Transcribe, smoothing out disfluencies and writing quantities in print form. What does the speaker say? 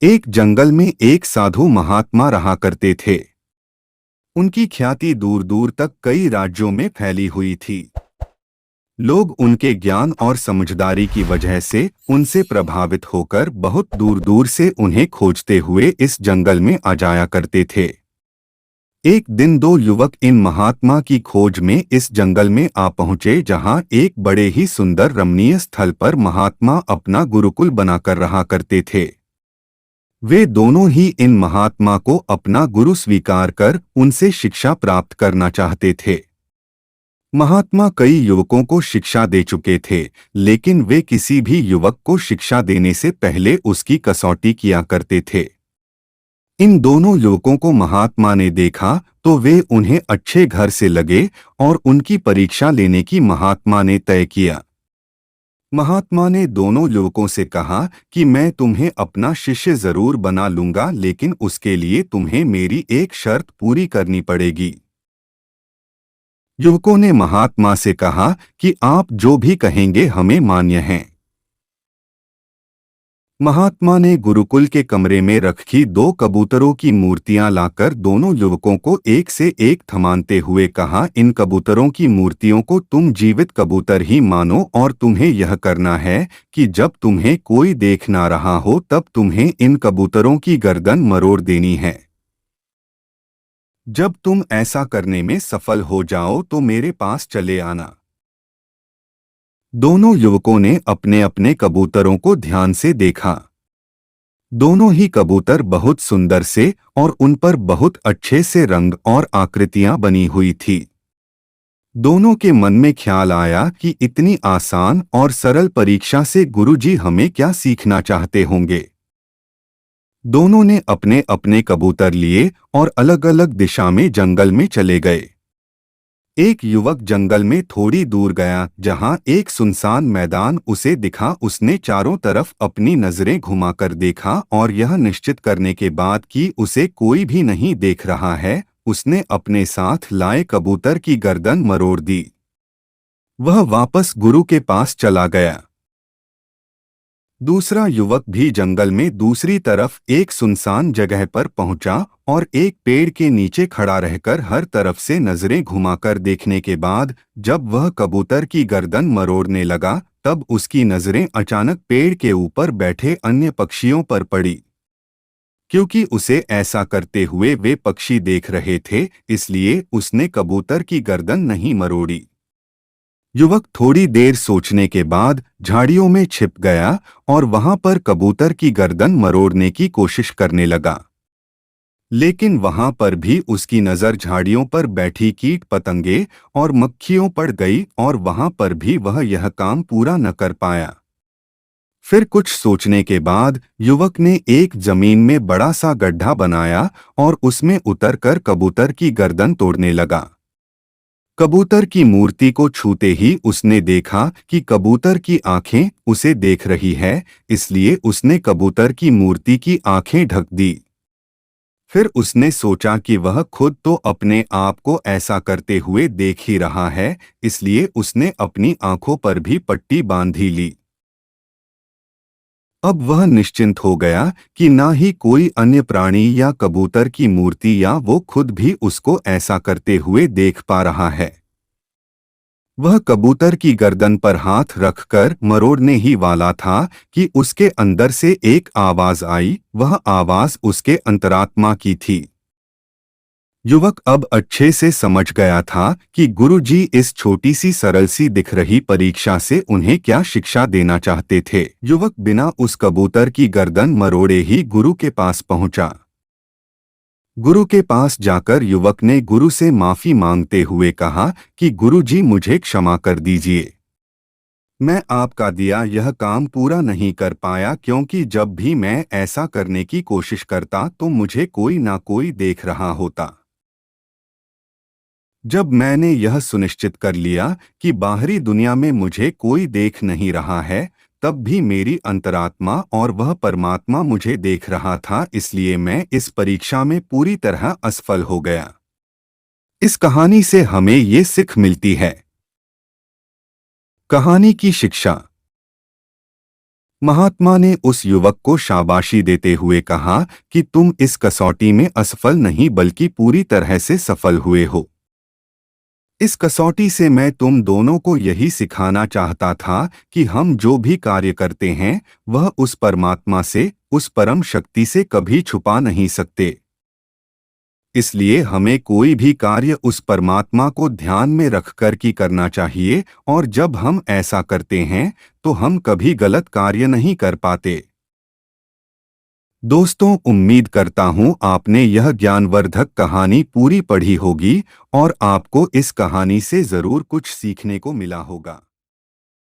एक जंगल में एक साधु महात्मा रहा करते थे। उनकी ख्याति दूर दूर तक कई राज्यों में फैली हुई थी। लोग उनके ज्ञान और समझदारी की वजह से उनसे प्रभावित होकर बहुत दूर दूर से उन्हें खोजते हुए इस जंगल में आ जाया करते थे। एक दिन दो युवक इन महात्मा की खोज में इस जंगल में आ पहुंचे, जहां एक बड़े ही सुंदर रमणीय स्थल पर महात्मा अपना गुरुकुल बनाकर रहा करते थे। वे दोनों ही इन महात्मा को अपना गुरु स्वीकार कर उनसे शिक्षा प्राप्त करना चाहते थे। महात्मा कई युवकों को शिक्षा दे चुके थे, लेकिन वे किसी भी युवक को शिक्षा देने से पहले उसकी कसौटी किया करते थे। इन दोनों युवकों को महात्मा ने देखा तो वे उन्हें अच्छे घर से लगे और उनकी परीक्षा लेने की महात्मा ने तय किया। महात्मा ने दोनों युवकों से कहा कि मैं तुम्हें अपना शिष्य जरूर बना लूंगा, लेकिन उसके लिए तुम्हें मेरी एक शर्त पूरी करनी पड़ेगी। युवकों ने महात्मा से कहा कि आप जो भी कहेंगे हमें मान्य है। महात्मा ने गुरुकुल के कमरे में रखी दो कबूतरों की मूर्तियां लाकर दोनों युवकों को एक से एक थमाते हुए कहा, इन कबूतरों की मूर्तियों को तुम जीवित कबूतर ही मानो और तुम्हें यह करना है कि जब तुम्हें कोई देख ना रहा हो तब तुम्हें इन कबूतरों की गर्दन मरोड़ देनी है। जब तुम ऐसा करने में सफल हो जाओ तो मेरे पास चले आना। दोनों युवकों ने अपने अपने कबूतरों को ध्यान से देखा। दोनों ही कबूतर बहुत सुंदर से और उन पर बहुत अच्छे से रंग और आकृतियां बनी हुई थी। दोनों के मन में ख्याल आया कि इतनी आसान और सरल परीक्षा से गुरुजी हमें क्या सीखना चाहते होंगे। दोनों ने अपने अपने कबूतर लिए और अलग अलग दिशा में जंगल में चले गए। एक युवक जंगल में थोड़ी दूर गया, जहां एक सुनसान मैदान उसे दिखा। उसने चारों तरफ अपनी नजरें घुमाकर देखा और यह निश्चित करने के बाद कि उसे कोई भी नहीं देख रहा है, उसने अपने साथ लाए कबूतर की गर्दन मरोड़ दी। वह वापस गुरु के पास चला गया। दूसरा युवक भी जंगल में दूसरी तरफ एक सुनसान जगह पर पहुंचा और एक पेड़ के नीचे खड़ा रहकर हर तरफ से नजरें घुमाकर देखने के बाद जब वह कबूतर की गर्दन मरोड़ने लगा, तब उसकी नजरें अचानक पेड़ के ऊपर बैठे अन्य पक्षियों पर पड़ी। क्योंकि उसे ऐसा करते हुए वे पक्षी देख रहे थे, इसलिए उसने कबूतर की गर्दन नहीं मरोड़ी। युवक थोड़ी देर सोचने के बाद झाड़ियों में छिप गया और वहां पर कबूतर की गर्दन मरोड़ने की कोशिश करने लगा। लेकिन वहां पर भी उसकी नजर झाड़ियों पर बैठी कीट पतंगे और मक्खियों पड़ गई और वहां पर भी वह यह काम पूरा न कर पाया। फिर कुछ सोचने के बाद युवक ने एक जमीन में बड़ा सा गड्ढा बनाया और उसमें उतरकर कबूतर की गर्दन तोड़ने लगा। कबूतर की मूर्ति को छूते ही उसने देखा कि कबूतर की आंखें उसे देख रही है, इसलिए उसने कबूतर की मूर्ति की आंखें ढक दी। फिर उसने सोचा कि वह खुद तो अपने आप को ऐसा करते हुए देख ही रहा है, इसलिए उसने अपनी आंखों पर भी पट्टी बांधी ली। अब वह निश्चिंत हो गया कि ना ही कोई अन्य प्राणी या कबूतर की मूर्ति या वो खुद भी उसको ऐसा करते हुए देख पा रहा है। वह कबूतर की गर्दन पर हाथ रखकर मरोड़ने ही वाला था कि उसके अंदर से एक आवाज आई। वह आवाज उसके अंतरात्मा की थी। युवक अब अच्छे से समझ गया था कि गुरुजी इस छोटी सी सरल सी दिख रही परीक्षा से उन्हें क्या शिक्षा देना चाहते थे। युवक बिना उस कबूतर की गर्दन मरोड़े ही गुरु के पास पहुंचा। गुरु के पास जाकर युवक ने गुरु से माफी मांगते हुए कहा कि गुरुजी मुझे क्षमा कर दीजिए। मैं आपका दिया यह काम पूरा नहीं कर पाया, क्योंकि जब भी मैं ऐसा करने की कोशिश करता तो मुझे कोई ना कोई देख रहा होता। जब मैंने यह सुनिश्चित कर लिया कि बाहरी दुनिया में मुझे कोई देख नहीं रहा है, तब भी मेरी अंतरात्मा और वह परमात्मा मुझे देख रहा था, इसलिए मैं इस परीक्षा में पूरी तरह असफल हो गया। इस कहानी से हमें ये सीख मिलती है। कहानी की शिक्षा। महात्मा ने उस युवक को शाबाशी देते हुए कहा कि तुम इस कसौटी में असफल नहीं बल्कि पूरी तरह से सफल हुए हो। इस कसौटी से मैं तुम दोनों को यही सिखाना चाहता था कि हम जो भी कार्य करते हैं वह उस परमात्मा से, उस परम शक्ति से कभी छुपा नहीं सकते। इसलिए हमें कोई भी कार्य उस परमात्मा को ध्यान में रखकर की करना चाहिए, और जब हम ऐसा करते हैं तो हम कभी गलत कार्य नहीं कर पाते। दोस्तों, उम्मीद करता हूँ आपने यह ज्ञानवर्धक कहानी पूरी पढ़ी होगी और आपको इस कहानी से ज़रूर कुछ सीखने को मिला होगा।